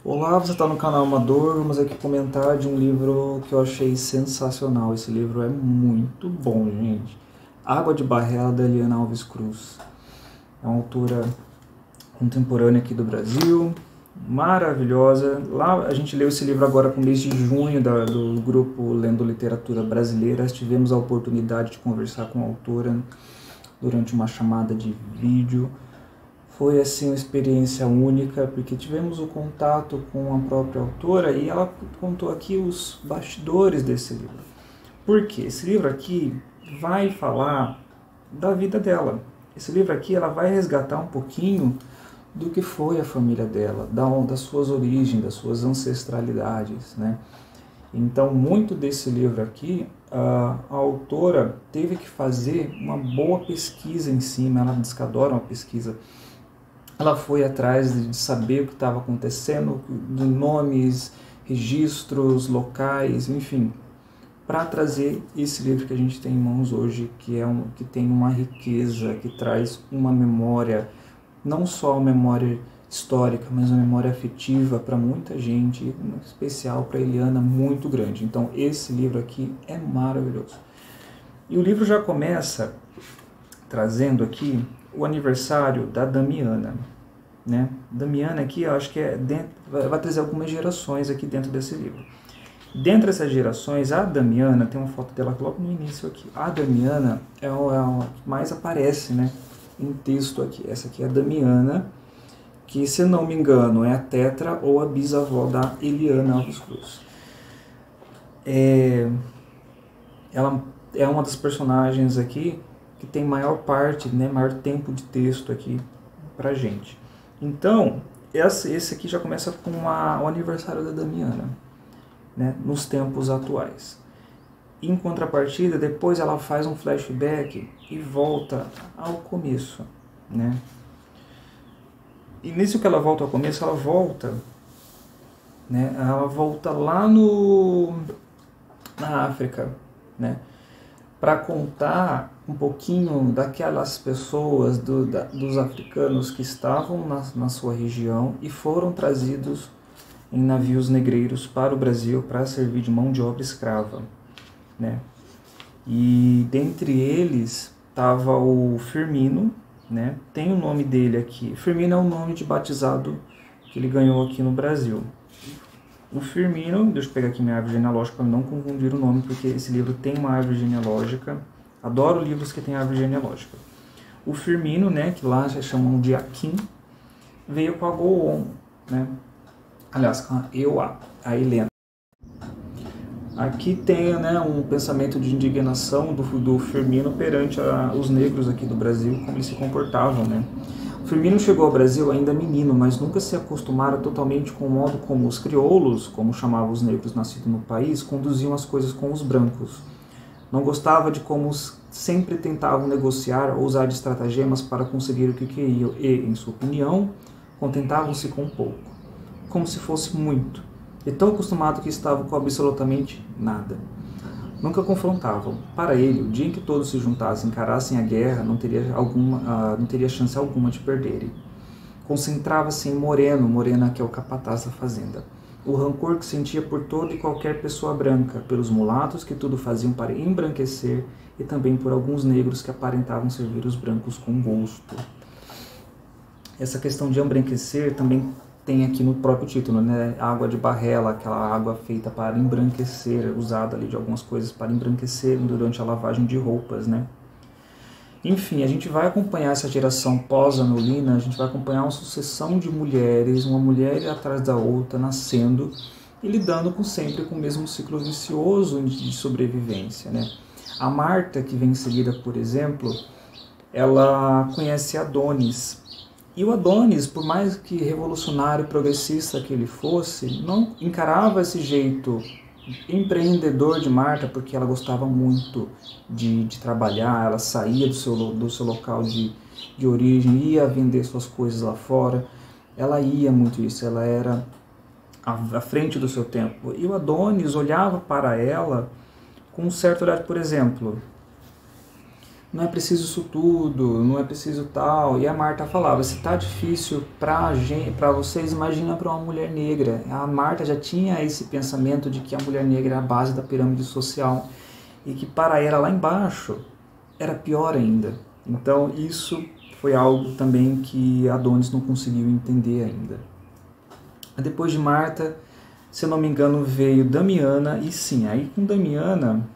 Olá, você está no canal Amador. Vamos aqui comentar de um livro que eu achei sensacional. Esse livro é muito bom, gente. Água de Barrela, da Eliana Alves Cruz. É uma autora contemporânea aqui do Brasil, maravilhosa. Lá a gente leu esse livro agora com o mês de junho do grupo Lendo Literatura Brasileira. Tivemos a oportunidade de conversar com a autora durante uma chamada de vídeo. Foi assim uma experiência única, porque tivemos o contato com a própria autora e ela contou aqui os bastidores desse livro. Por quê? Esse livro aqui vai falar da vida dela. Esse livro aqui ela vai resgatar um pouquinho do que foi a família dela, das suas origens, das suas ancestralidades, né? Então, muito desse livro aqui, a autora teve que fazer uma boa pesquisa em cima. Ela diz que adora uma pesquisa. Ela foi atrás de saber o que estava acontecendo, de nomes, registros, locais, enfim, para trazer esse livro que a gente tem em mãos hoje, que tem uma riqueza, que traz uma memória, não só uma memória histórica, mas uma memória afetiva para muita gente, em especial para Eliana, muito grande. Então, esse livro aqui é maravilhoso. E o livro já começa trazendo aqui o aniversário da Damiana, né? Damiana aqui, eu acho que vai trazer algumas gerações aqui dentro desse livro. Dentre essas gerações, a Damiana, tem uma foto dela logo no início aqui. A Damiana é a que mais aparece, né, em texto aqui. Essa aqui é a Damiana, que, se não me engano, é a tetra ou a bisavó da Eliana Alves Cruz. Ela é uma das personagens aqui que tem maior parte, né, maior tempo de texto aqui pra gente. Então, esse aqui já começa com o aniversário da Damiana, né, nos tempos atuais. Em contrapartida, depois ela faz um flashback e volta ao começo, né? E nisso que ela volta ao começo, ela volta lá na África, né? Para contar um pouquinho daquelas pessoas, dos africanos que estavam na sua região e foram trazidos em navios negreiros para o Brasil para servir de mão de obra escrava, né? E dentre eles estava o Firmino, né? Tem o nome dele aqui. Firmino é o nome de batizado que ele ganhou aqui no Brasil. O Firmino, deixa eu pegar aqui minha árvore genealógica para não confundir o nome, porque esse livro tem uma árvore genealógica. Adoro livros que têm árvore genealógica. O Firmino, né, que lá já chamam de Akin, veio com a Goon, né? Aliás, com a Ewa, a Helena. Aqui tem, né, um pensamento de indignação do Firmino perante os negros aqui do Brasil, como eles se comportavam, né? O Firmino chegou ao Brasil ainda menino, mas nunca se acostumara totalmente com o modo como os crioulos, como chamavam os negros nascidos no país, conduziam as coisas com os brancos. Não gostava de como sempre tentavam negociar ou usar de estratagemas para conseguir o que queriam e, em sua opinião, contentavam-se com pouco, como se fosse muito, e tão acostumado que estavam com absolutamente nada. Nunca confrontavam. Para ele, o dia em que todos se juntassem e encarassem a guerra, não teria chance alguma de perderem. Concentrava-se em Morena que é o capataz da fazenda. O rancor que sentia por toda e qualquer pessoa branca, pelos mulatos que tudo faziam para embranquecer e também por alguns negros que aparentavam servir os brancos com gosto. Essa questão de embranquecer também tem aqui no próprio título, né? Água de Barrela, aquela água feita para embranquecer, usada ali de algumas coisas para embranquecer durante a lavagem de roupas, né? Enfim, a gente vai acompanhar essa geração pós-anolina, a gente vai acompanhar uma sucessão de mulheres, uma mulher atrás da outra, nascendo e lidando sempre com o mesmo ciclo vicioso de sobrevivência, né? A Marta, que vem em seguida, por exemplo, ela conhece Adonis. E o Adonis, por mais que revolucionário e progressista que ele fosse, não encarava esse jeito empreendedor de Marta, porque ela gostava muito de trabalhar, ela saía do seu local de origem, ia vender suas coisas lá fora, ela ia muito isso, ela era à frente do seu tempo. E o Adonis olhava para ela com um certo olhar, por exemplo, não é preciso isso tudo, não é preciso tal. E a Marta falava, se tá difícil para vocês, imagina para uma mulher negra. A Marta já tinha esse pensamento de que a mulher negra é a base da pirâmide social e que para ela lá embaixo era pior ainda. Então isso foi algo também que Adonis não conseguiu entender ainda. Depois de Marta, se eu não me engano, veio Damiana, e sim, aí com Damiana,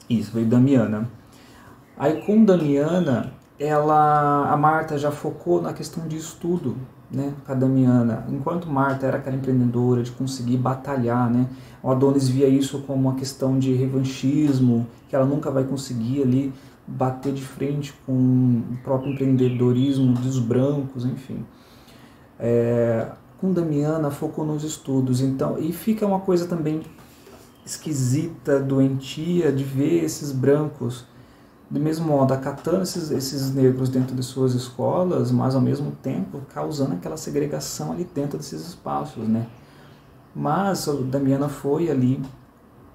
veio Damiana. Aí com Damiana, a Marta já focou na questão de estudo, né, com a Damiana. Enquanto Marta era aquela empreendedora de conseguir batalhar, né, o Adonis via isso como uma questão de revanchismo, que ela nunca vai conseguir ali bater de frente com o próprio empreendedorismo dos brancos, enfim. Com Damiana focou nos estudos, então, e fica uma coisa também esquisita, doentia, de ver esses brancos do mesmo modo acatando esses negros dentro de suas escolas, mas ao mesmo tempo causando aquela segregação ali dentro desses espaços, né? Mas a Damiana foi ali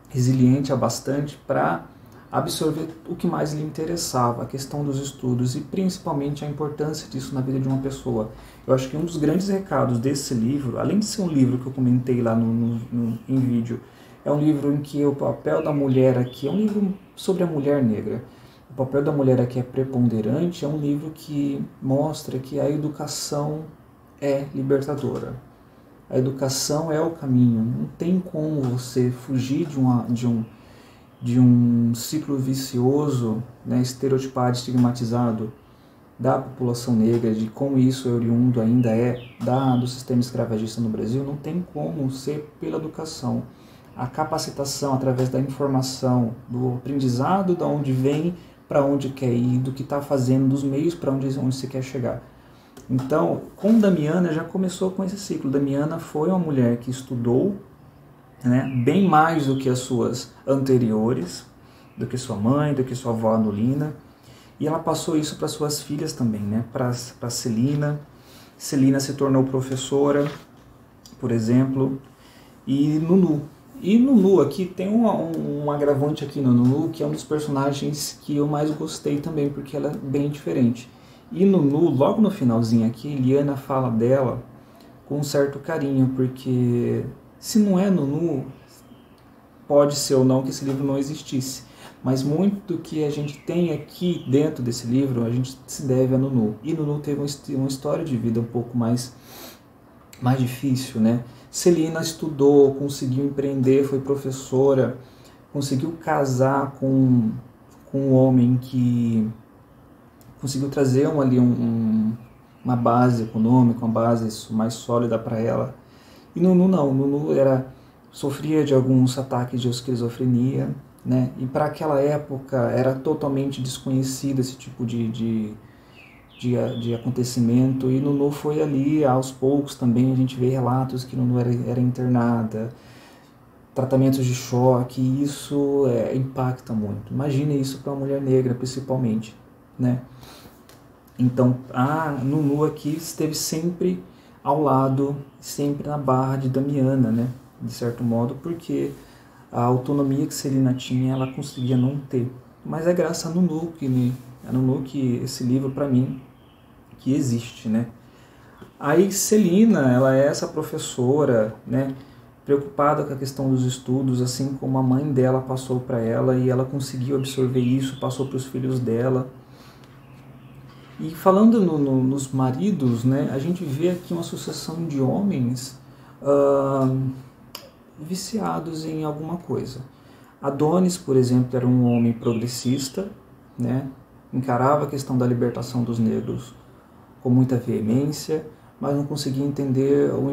resiliente a bastante para absorver o que mais lhe interessava, a questão dos estudos e principalmente a importância disso na vida de uma pessoa. Eu acho que um dos grandes recados desse livro, além de ser um livro que eu comentei lá em vídeo, é um livro em que o papel da mulher aqui, é um livro sobre a mulher negra. O papel da mulher aqui é preponderante, é um livro que mostra que a educação é libertadora. A educação é o caminho, não tem como você fugir de um ciclo vicioso, né, estereotipado, estigmatizado da população negra, de como isso é oriundo ainda do sistema escravagista no Brasil. Não tem como ser pela educação. A capacitação através da informação, do aprendizado, de onde vem, para onde quer ir, do que está fazendo, dos meios para onde você quer chegar. Então, com Damiana já começou com esse ciclo. Damiana foi uma mulher que estudou, né, bem mais do que as suas anteriores, do que sua mãe, do que sua avó Anulina, e ela passou isso para suas filhas também, né, para Celina. Celina se tornou professora, por exemplo, e Nunu. E Nunu aqui tem um agravante aqui no Nunu, que é um dos personagens que eu mais gostei também, porque ela é bem diferente. E Nunu, logo no finalzinho aqui, Liana fala dela com um certo carinho, porque se não é Nunu, pode ser ou não que esse livro não existisse. Mas muito do que a gente tem aqui dentro desse livro, a gente se deve a Nunu. E Nunu teve uma história de vida um pouco mais difícil, né? Celina estudou, conseguiu empreender, foi professora, conseguiu casar com um homem que conseguiu trazer uma base econômica, uma base mais sólida para ela. E Nunu não, Nunu sofria de alguns ataques de esquizofrenia, né? E para aquela época era totalmente desconhecido esse tipo de acontecimento, e Nunu foi ali, aos poucos também a gente vê relatos que Nunu era internada, tratamentos de choque, e isso impacta muito. Imagine isso para uma mulher negra, principalmente, né? Então, a Nunu aqui esteve sempre ao lado, sempre na barra de Damiana, né? De certo modo, porque a autonomia que Celina tinha, ela conseguia não ter. Mas é graças a Nunu que esse livro, para mim, que existe, né? Aí Celina, ela é essa professora, né, preocupada com a questão dos estudos, assim como a mãe dela passou para ela, e ela conseguiu absorver isso, passou para os filhos dela. E falando nos maridos, né, a gente vê aqui uma sucessão de homens viciados em alguma coisa. Adonis, por exemplo, era um homem progressista, né, encarava a questão da libertação dos negros com muita veemência, mas não conseguia entender o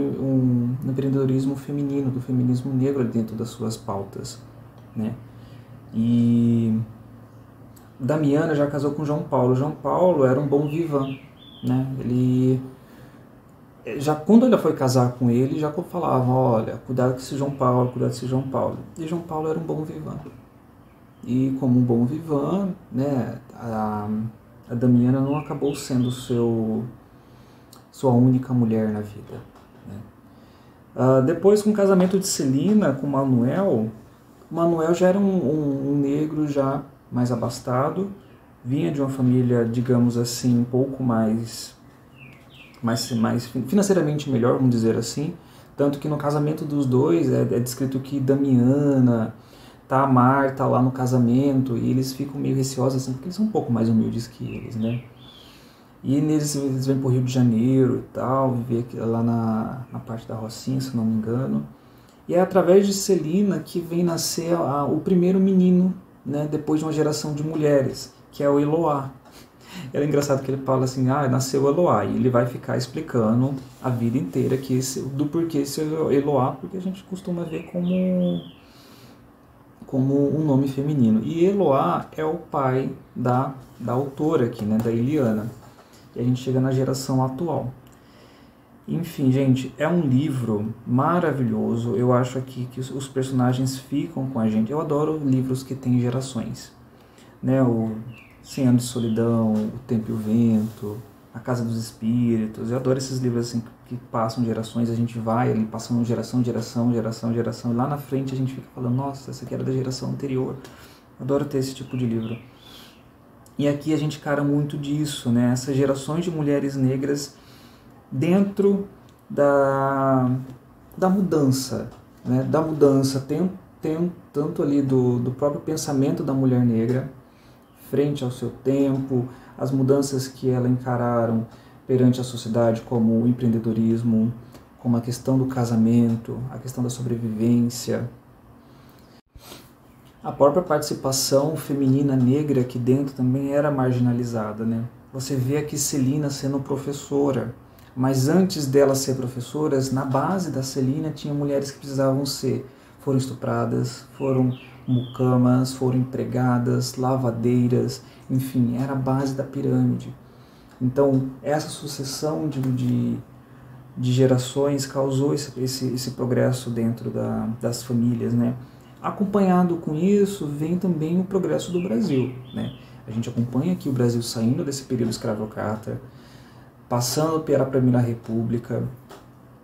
empreendedorismo feminino, do feminismo negro dentro das suas pautas, né? E Damiana já casou com João Paulo. João Paulo era um bom vivant, né? Quando ela foi casar com ele, já falava, olha, cuidado com esse João Paulo, cuidado com esse João Paulo. E João Paulo era um bom vivant. E como um bom vivant, né, a Damiana não acabou sendo sua única mulher na vida, né? Depois, com o casamento de Celina com Manuel já era um negro já mais abastado, vinha de uma família, digamos assim, um pouco mais financeiramente melhor, vamos dizer assim, tanto que no casamento dos dois é descrito que Damiana, tá a Marta lá no casamento, e eles ficam meio receosos assim, porque eles são um pouco mais humildes que eles, né? E eles vêm pro Rio de Janeiro e tal, viver lá na parte da Rocinha, se não me engano. E é através de Celina que vem nascer o primeiro menino, né, depois de uma geração de mulheres, que é o Eloá. É engraçado que ele fala assim, nasceu Eloá, e ele vai ficar explicando a vida inteira do porquê esse Eloá, porque a gente costuma ver como um nome feminino. E Eloá é o pai da autora aqui, né, da Eliana. E a gente chega na geração atual. Enfim, gente, é um livro maravilhoso. Eu acho aqui que os personagens ficam com a gente. Eu adoro livros que têm gerações, né? O 100 Anos de Solidão, O Tempo e o Vento, A Casa dos Espíritos. Eu adoro esses livros assim que passam gerações. A gente vai ali passando geração, e lá na frente a gente fica falando, nossa, essa aqui era da geração anterior. Eu adoro ter esse tipo de livro. E aqui a gente cara muito disso, né? Essas gerações de mulheres negras dentro da mudança, né? Da mudança, tem tanto ali do próprio pensamento da mulher negra frente ao seu tempo, as mudanças que ela encararam perante a sociedade, como o empreendedorismo, como a questão do casamento, a questão da sobrevivência, a própria participação feminina negra aqui dentro também era marginalizada, né? Você vê aqui Celina sendo professora, mas antes dela ser professora, na base da Celina tinha mulheres que foram estupradas, foram mucamas, foram empregadas, lavadeiras, enfim, era a base da pirâmide. Então, essa sucessão de gerações causou esse progresso dentro das famílias, né? Acompanhado com isso, vem também o progresso do Brasil, né? A gente acompanha aqui o Brasil saindo desse período escravocrata, passando pela Primeira República.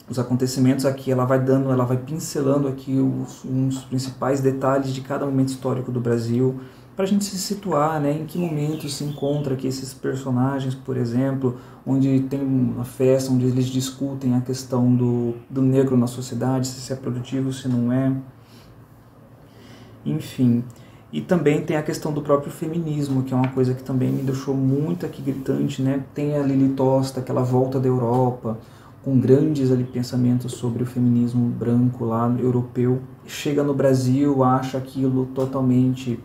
Os acontecimentos aqui, ela vai pincelando aqui uns principais detalhes de cada momento histórico do Brasil, para a gente se situar, né, em que momento se encontra aqui esses personagens, por exemplo, onde tem uma festa, onde eles discutem a questão do negro na sociedade, se é produtivo, se não é. Enfim, e também tem a questão do próprio feminismo, que é uma coisa que também me deixou muito aqui gritante, né? Tem a Lili Tosta, que ela volta da Europa, com grandes ali pensamentos sobre o feminismo branco lá, europeu, chega no Brasil, acha aquilo totalmente,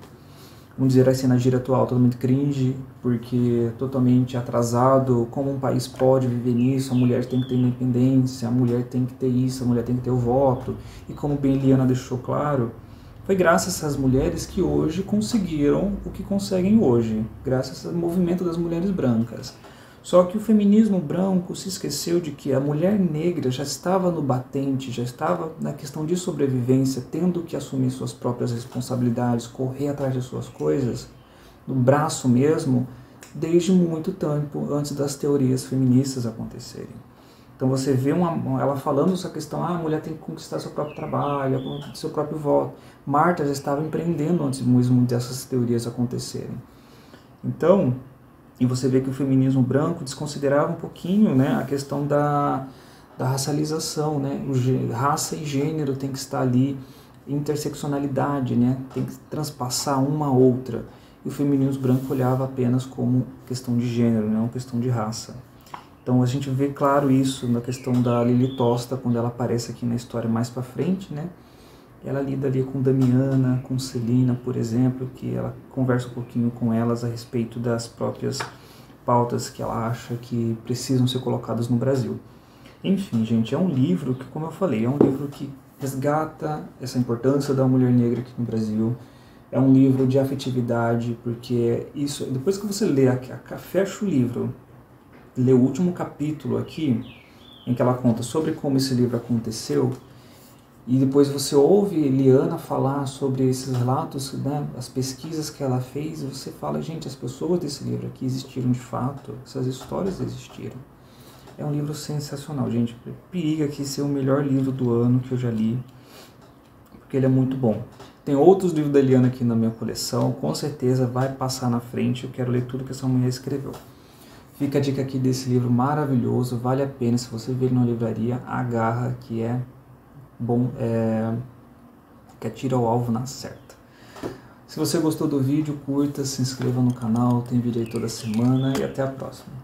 vamos dizer assim, na gíria atual, totalmente cringe, porque é totalmente atrasado, como um país pode viver nisso, a mulher tem que ter independência, a mulher tem que ter isso, a mulher tem que ter o voto, e como bem Eliana deixou claro, foi graças a essas mulheres que hoje conseguiram o que conseguem hoje, graças ao movimento das mulheres brancas. Só que o feminismo branco se esqueceu de que a mulher negra já estava no batente, já estava na questão de sobrevivência, tendo que assumir suas próprias responsabilidades, correr atrás de suas coisas, no braço mesmo, desde muito tempo antes das teorias feministas acontecerem. Então você vê ela falando essa questão, a mulher tem que conquistar seu próprio trabalho, seu próprio voto. Marta já estava empreendendo antes mesmo dessas teorias acontecerem. Então, e você vê que o feminismo branco desconsiderava um pouquinho, né, a questão da racialização, né? Raça e gênero tem que estar ali, interseccionalidade, né? Tem que transpassar uma a outra. E o feminismo branco olhava apenas como questão de gênero, não questão de raça. Então a gente vê claro isso na questão da Lili Tosta, quando ela aparece aqui na história mais para frente, né? Ela lida ali com Damiana, com Celina, por exemplo, que ela conversa um pouquinho com elas a respeito das próprias pautas que ela acha que precisam ser colocadas no Brasil. Enfim, gente, é um livro que, como eu falei, é um livro que resgata essa importância da mulher negra aqui no Brasil. É um livro de afetividade, porque isso, depois que você lê, fecha o livro, lê o último capítulo aqui, em que ela conta sobre como esse livro aconteceu, e depois você ouve Eliana falar sobre esses relatos, né, as pesquisas que ela fez, e você fala, gente, as pessoas desse livro aqui existiram de fato, essas histórias existiram. É um livro sensacional, gente. Periga aqui ser o melhor livro do ano que eu já li, porque ele é muito bom. Tem outros livros da Eliana aqui na minha coleção, com certeza vai passar na frente, eu quero ler tudo que essa mulher escreveu. Fica a dica aqui desse livro maravilhoso, vale a pena, se você ver ele na livraria, agarra, que é bom, que atira o alvo na certa. Se você gostou do vídeo, curta, se inscreva no canal, tem vídeo aí toda semana e até a próxima.